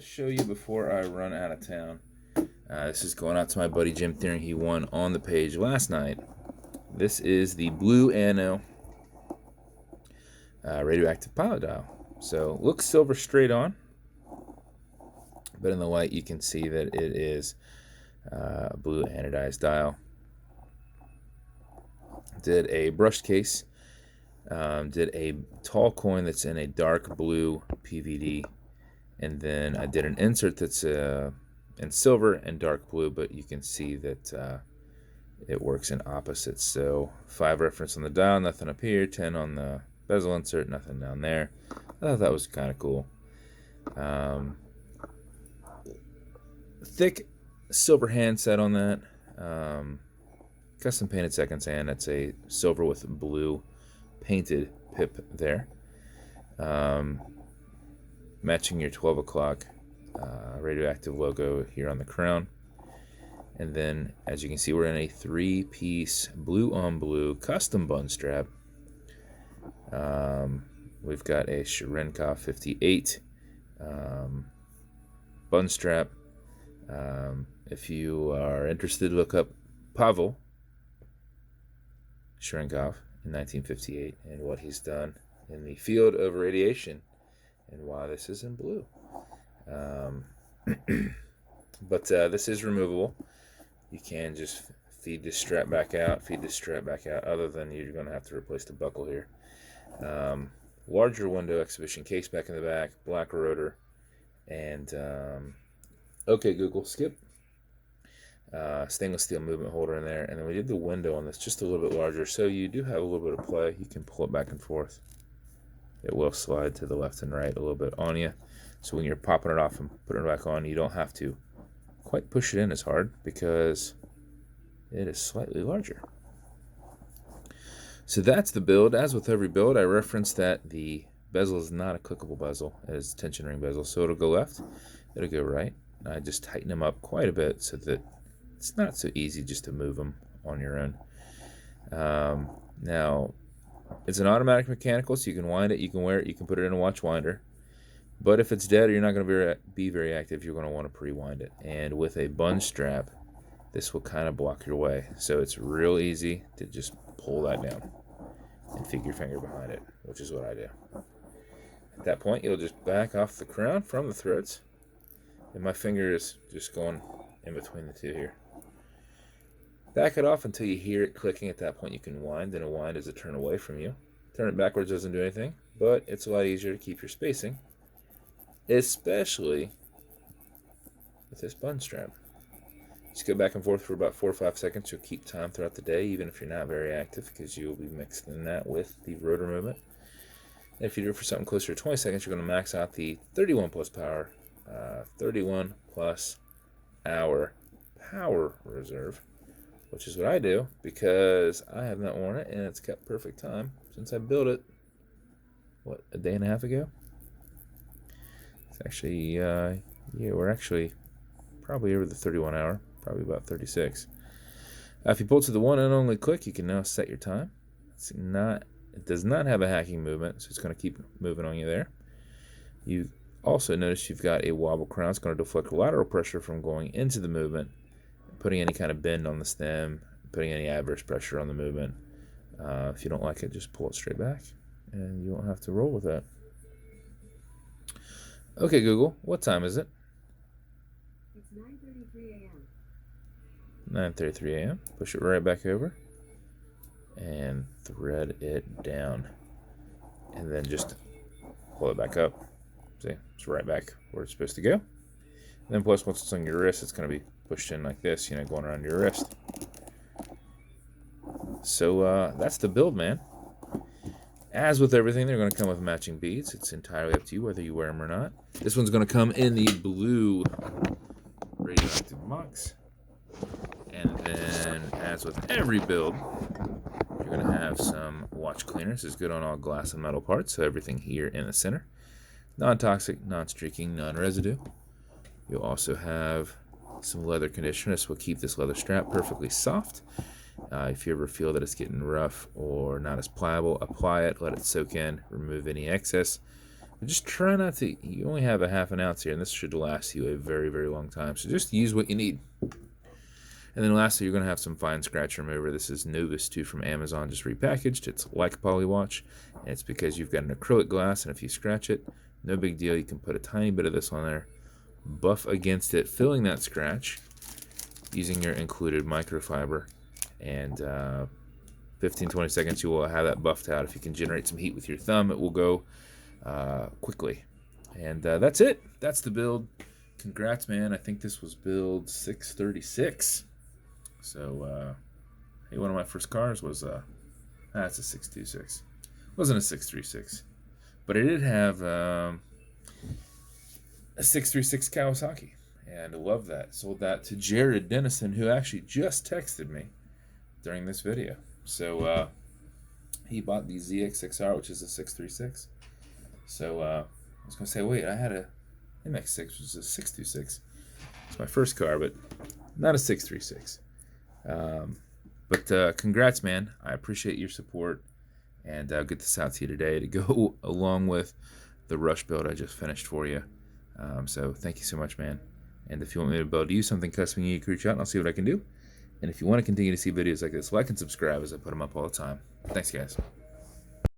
show you before I run out of town. This is going out to my buddy Jim Theron. He won on the page last night. This is the blue anno radioactive pilot dial. So looks silver straight on, but in the light you can see that it is a blue anodized dial. Did a brushed case. Did a tall coin that's in a dark blue PVD, and then I did an insert that's in silver and dark blue, but you can see that it works in opposites. So 5 reference on the dial, nothing up here, 10 on the bezel insert, nothing down there. I thought that was kind of cool. Thick silver handset on that. Custom painted seconds hand. That's a silver with blue painted pip there. Matching your 12 o'clock radioactive logo here on the crown. And then, as you can see, we're in a 3-piece blue on blue custom bund strap. We've got a Cherenkov 58 bund strap. If you are interested, look up Pavel Cherenkov in 1958 and what he's done in the field of radiation and why this is in blue. But this is removable. You can just feed this strap back out, other than you're going to have to replace the buckle here. Larger window exhibition case back in the back, black rotor, and okay, Google, skip. Stainless steel movement holder in there, and then we did the window on this just a little bit larger, so you do have a little bit of play. You can pull it back and forth. It will slide to the left and right a little bit on you, so when you're popping it off and putting it back on, you don't have to quite push it in as hard because it is slightly larger. So that's the build. As with every build, I referenced that the bezel is not a clickable bezel. It is a tension ring bezel, so it'll go left, it'll go right. I just tighten them up quite a bit so that it's not so easy just to move them on your own. Now, it's an automatic mechanical, so you can wind it, you can wear it, you can put it in a watch winder. But if it's dead or you're not going to be very active, you're going to want to pre-wind it. And with a bund strap, this will kind of block your way. So it's real easy to just pull that down and stick your finger behind it, which is what I do. At that point, you'll just back off the crown from the threads. And my finger is just going in between the two here. Back it off until you hear it clicking. At that point, you can wind, and a wind is a turn away from you. Turn it backwards doesn't do anything, but it's a lot easier to keep your spacing, especially with this bund strap. Just go back and forth for about 4 or 5 seconds. You'll keep time throughout the day, even if you're not very active, because you'll be mixing that with the rotor movement. And if you do it for something closer to 20 seconds, you're going to max out the 31 plus power, 31 plus hour power reserve, which is what I do because I have not worn it and it's kept perfect time since I built it, a day and a half ago? It's actually, we're actually probably over the 31 hour, probably about 36. If you pull to the one and only click, you can now set your time. It does not have a hacking movement, so it's going to keep moving on you there. You also notice you've got a wobble crown. It's going to deflect lateral pressure from going into the movement, putting any kind of bend on the stem, putting any adverse pressure on the movement. If you don't like it, just pull it straight back, and you won't have to roll with that. Okay, Google, what time is it? It's 9:33 a.m. 9:33 a.m. Push it right back over, and thread it down, and then just pull it back up. See, it's right back where it's supposed to go. And then plus, once it's on your wrist, it's going to be pushed in like this, going around your wrist. So that's the build, man. As with everything, they're going to come with matching beads. It's entirely up to you whether you wear them or not. This one's going to come in the blue radioactive box. And then, as with every build, you're going to have some watch cleaners. This is good on all glass and metal parts, so everything here in the center. Non-toxic, non-streaking, non-residue. You'll also have some leather conditioner. This will keep this leather strap perfectly soft. If you ever feel that it's getting rough or not as pliable, apply it, let it soak in, remove any excess. Just try not to, you only have a half an ounce here, and this should last you a very, very long time. So just use what you need. And then lastly, you're going to have some fine scratch remover. This is Novus 2 from Amazon, just repackaged. It's like a polywatch, and it's because you've got an acrylic glass, and if you scratch it, no big deal. You can put a tiny bit of this on there, buff against it, filling that scratch using your included microfiber, and 15-20 seconds you will have that buffed out. If you can generate some heat with your thumb, it will go quickly. And that's it. That's the build. Congrats, man. I think this was build 636. So, hey, one of my first cars was that's a 626. It wasn't a 636, but it did have a 636 Kawasaki, and I love that. Sold that to Jared Dennison, who actually just texted me during this video. So he bought the ZX6R, which is a 636. So I was gonna say, wait, I had a MX6, which is a 626. It's my first car, but not a 636. But congrats, man. I appreciate your support, and I'll get this out to you today to go along with the rush build I just finished for you. So thank you so much, man. And if you want me to build you something custom, you can reach out and I'll see what I can do. And if you want to continue to see videos like this, like and subscribe as I put them up all the time. Thanks, guys.